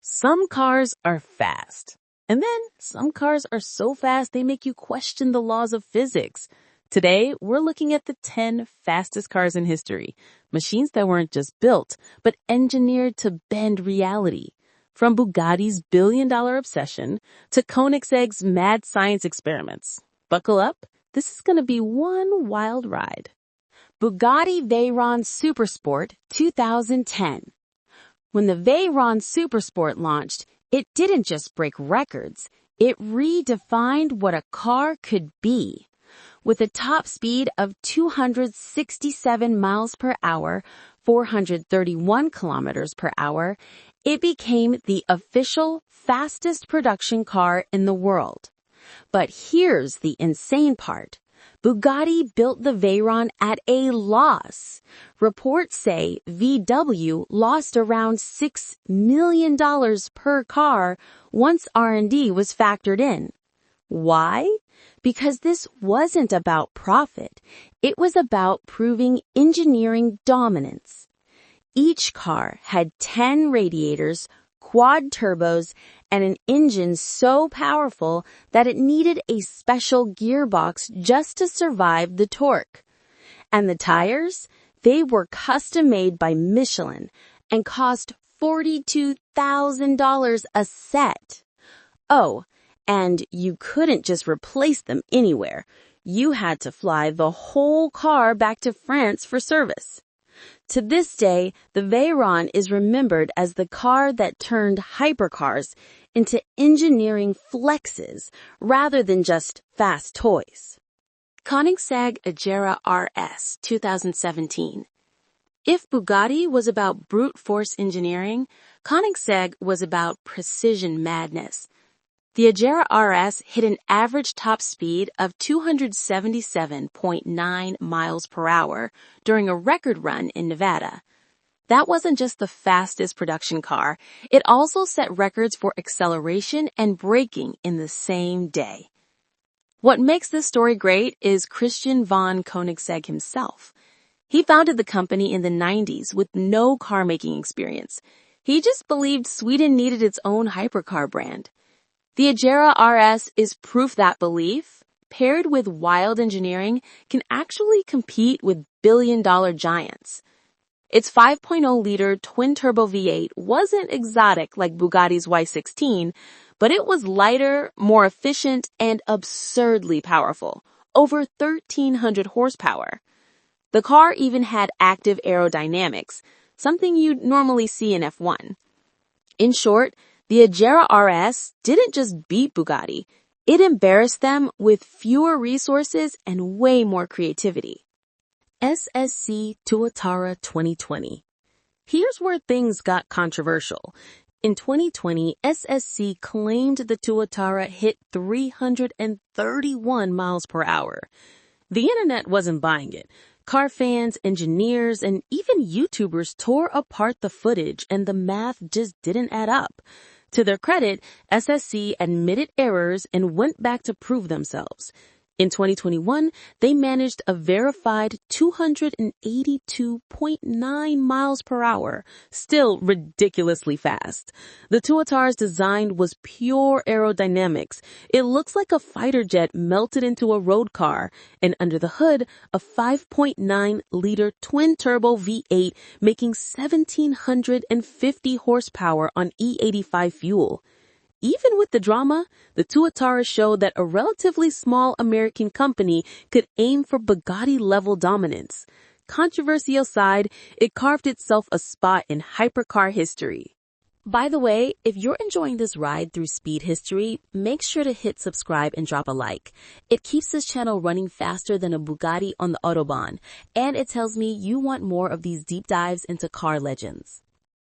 Some cars are fast. And then some cars are so fast they make you question the laws of physics. Today, we're looking at the 10 fastest cars in history. Machines that weren't just built, but engineered to bend reality. From Bugatti's billion-dollar obsession to Koenigsegg's mad science experiments. Buckle up. This is going to be one wild ride. Bugatti Veyron Supersport 2010. When the Veyron Supersport launched, it didn't just break records, it redefined what a car could be. With a top speed of 267 miles per hour, 431 kilometers per hour, it became the official fastest production car in the world. But here's the insane part. Bugatti built the Veyron at a loss. Reports say VW lost around $6 million per car once R&D was factored in. Why? Because this wasn't about profit. It was about proving engineering dominance. Each car had 10 radiators, quad turbos, and an engine so powerful that it needed a special gearbox just to survive the torque. And the tires? They were custom made by Michelin and cost $42,000 a set. Oh, and you couldn't just replace them anywhere. You had to fly the whole car back to France for service. To this day, the Veyron is remembered as the car that turned hypercars into engineering flexes rather than just fast toys. Koenigsegg Agera RS 2017. If Bugatti was about brute force engineering, Koenigsegg was about precision madness. The Agera RS hit an average top speed of 277.9 miles per hour during a record run in Nevada. That wasn't just the fastest production car, it also set records for acceleration and braking in the same day. What makes this story great is Christian von Koenigsegg himself. He founded the company in the 90s with no car-making experience. He just believed Sweden needed its own hypercar brand. The Agera RS is proof that belief, paired with wild engineering, can actually compete with billion-dollar giants. Its 5.0-liter twin-turbo V8 wasn't exotic like Bugatti's Y16, but it was lighter, more efficient, and absurdly powerful, over 1,300 horsepower. The car even had active aerodynamics, something you'd normally see in F1. In short, the Agera RS didn't just beat Bugatti, it embarrassed them with fewer resources and way more creativity. SSC Tuatara 2020. Here's where things got controversial. In 2020, SSC claimed the Tuatara hit 331 miles per hour. The internet wasn't buying it. Car fans, engineers, and even YouTubers tore apart the footage and the math just didn't add up. To their credit, SSC admitted errors and went back to prove themselves. In 2021, they managed a verified 282.9 miles per hour, still ridiculously fast. The Tuatara's design was pure aerodynamics. It looks like a fighter jet melted into a road car, and under the hood, a 5.9-liter twin-turbo V8 making 1,750 horsepower on E85 fuel. Even with the drama, the Tuatara showed that a relatively small American company could aim for Bugatti-level dominance. Controversy aside, it carved itself a spot in hypercar history. By the way, if you're enjoying this ride through speed history, make sure to hit subscribe and drop a like. It keeps this channel running faster than a Bugatti on the Autobahn, and it tells me you want more of these deep dives into car legends.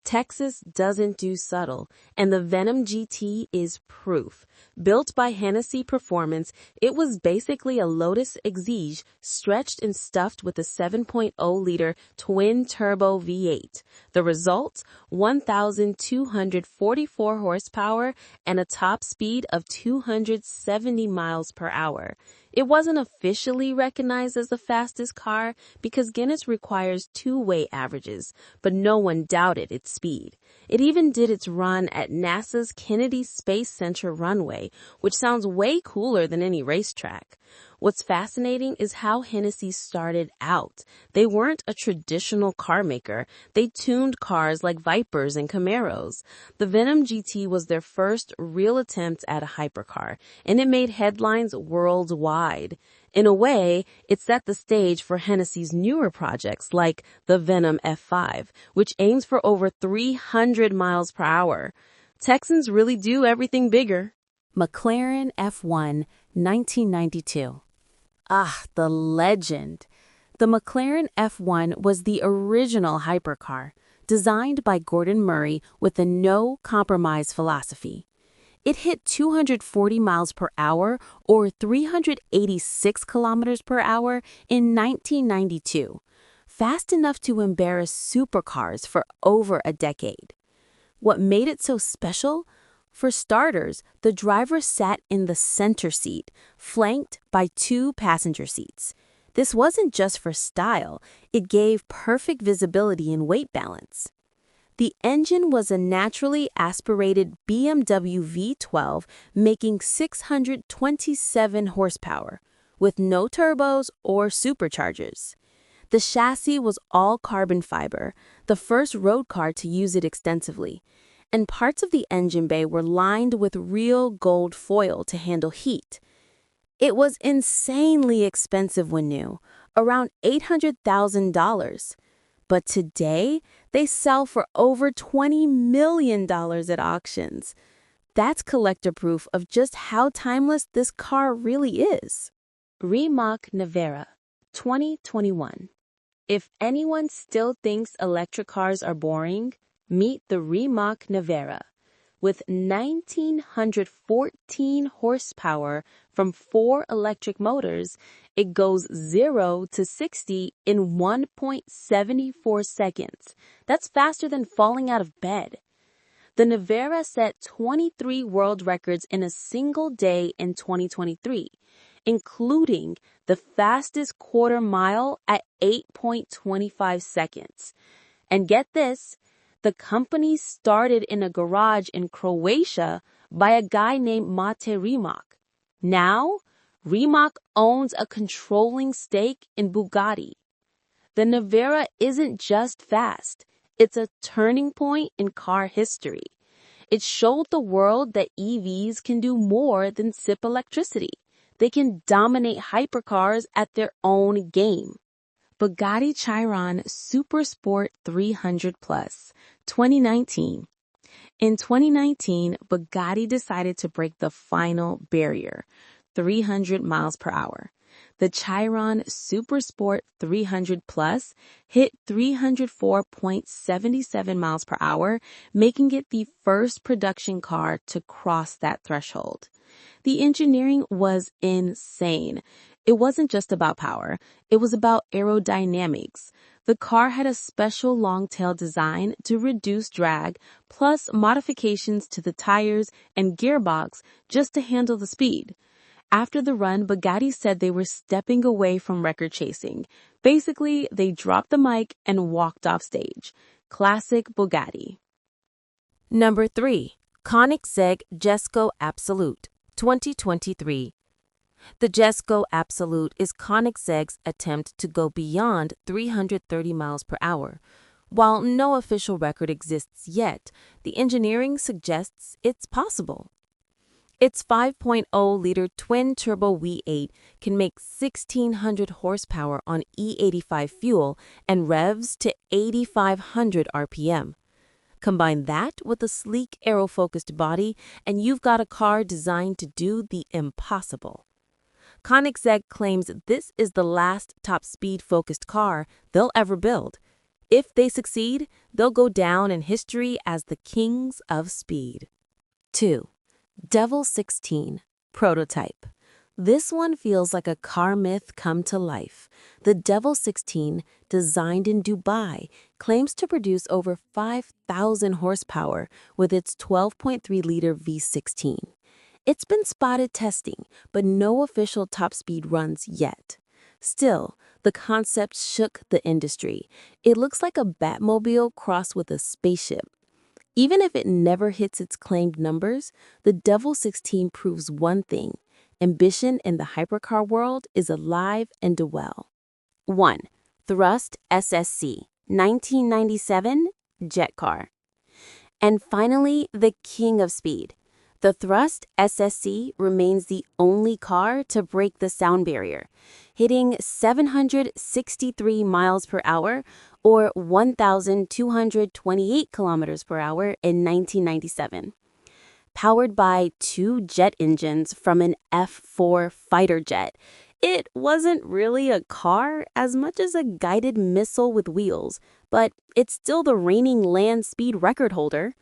Texas doesn't do subtle, and the Venom GT is proof. Built by Hennessey Performance, it was basically a Lotus Exige stretched and stuffed with a 7.0-liter twin-turbo V8. The result? 1,244 horsepower and a top speed of 270 miles per hour. It wasn't officially recognized as the fastest car because Guinness requires two-way averages, but no one doubted its speed. It even did its run at NASA's Kennedy Space Center runway, which sounds way cooler than any racetrack. What's fascinating is how Hennessey started out. They weren't a traditional car maker. They tuned cars like Vipers and Camaros. The Venom GT was their first real attempt at a hypercar, and it made headlines worldwide. In a way, it set the stage for Hennessey's newer projects like the Venom F5, which aims for over 300 miles per hour. Texans really do everything bigger. McLaren F1, 1992. Ah, the legend. The McLaren F1 was the original hypercar, designed by Gordon Murray with a no-compromise philosophy. It hit 240 miles per hour or 386 kilometers per hour in 1992, fast enough to embarrass supercars for over a decade. What made it so special? For starters, the driver sat in the center seat, flanked by 2 passenger seats. This wasn't just for style, it gave perfect visibility and weight balance. The engine was a naturally aspirated BMW V12 making 627 horsepower, with no turbos or superchargers. The chassis was all carbon fiber, the first road car to use it extensively, and parts of the engine bay were lined with real gold foil to handle heat. It was insanely expensive when new, around $800,000. But today, they sell for over $20 million at auctions. That's collector proof of just how timeless this car really is. Rimac Nevera, 2021. If anyone still thinks electric cars are boring, meet the Rimac Nevera. With 1,914 horsepower from 4 electric motors, it goes 0 to 60 in 1.74 seconds. That's faster than falling out of bed. The Nevera set 23 world records in a single day in 2023, including the fastest quarter mile at 8.25 seconds. And get this, the company started in a garage in Croatia by a guy named Mate Rimac. Now, Rimac owns a controlling stake in Bugatti. The Nevera isn't just fast, it's a turning point in car history. It showed the world that EVs can do more than sip electricity. They can dominate hypercars at their own game. Bugatti Chiron Supersport 300 Plus, 2019. In 2019, Bugatti decided to break the final barrier, 300 miles per hour. The Chiron Supersport 300 Plus hit 304.77 miles per hour, making it the first production car to cross that threshold. The engineering was insane. It wasn't just about power, it was about aerodynamics. The car had a special long-tail design to reduce drag, plus modifications to the tires and gearbox just to handle the speed. After the run, Bugatti said they were stepping away from record chasing. Basically, they dropped the mic and walked off stage. Classic Bugatti. Number 3. Koenigsegg Jesko Absolute, 2023. The Jesko Absolute is Koenigsegg's attempt to go beyond 330 miles per hour. While no official record exists yet, the engineering suggests it's possible. Its 5.0-liter twin-turbo V8 can make 1,600 horsepower on E85 fuel and revs to 8,500 RPM. Combine that with a sleek aero-focused body, and you've got a car designed to do the impossible. Koenigsegg claims this is the last top-speed-focused car they'll ever build. If they succeed, they'll go down in history as the kings of speed. 2. Devil 16 Prototype. This one feels like a car myth come to life. The Devil 16, designed in Dubai, claims to produce over 5,000 horsepower with its 12.3-liter V16. It's been spotted testing, but no official top speed runs yet. Still, the concept shook the industry. It looks like a Batmobile crossed with a spaceship. Even if it never hits its claimed numbers, the Devil 16 proves one thing: ambition in the hypercar world is alive and well. 1. Thrust SSC, 1997, jet car. And finally, the king of speed. The Thrust SSC remains the only car to break the sound barrier, hitting 763 miles per hour or 1,228 kilometers per hour in 1997. Powered by 2 jet engines from an F-4 fighter jet, it wasn't really a car as much as a guided missile with wheels, but it's still the reigning land speed record holder.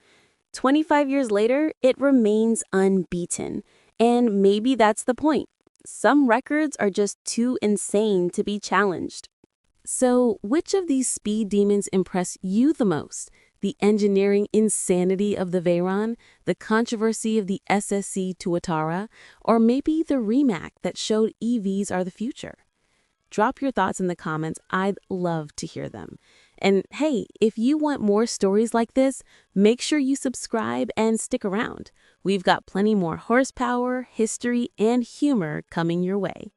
25 years later, it remains unbeaten. And maybe that's the point. Some records are just too insane to be challenged. So, which of these speed demons impress you the most? The engineering insanity of the Veyron, the controversy of the SSC Tuatara, or maybe the Rimac that showed EVs are the future? Drop your thoughts in the comments. I'd love to hear them. And hey, if you want more stories like this, make sure you subscribe and stick around. We've got plenty more horsepower, history, and humor coming your way.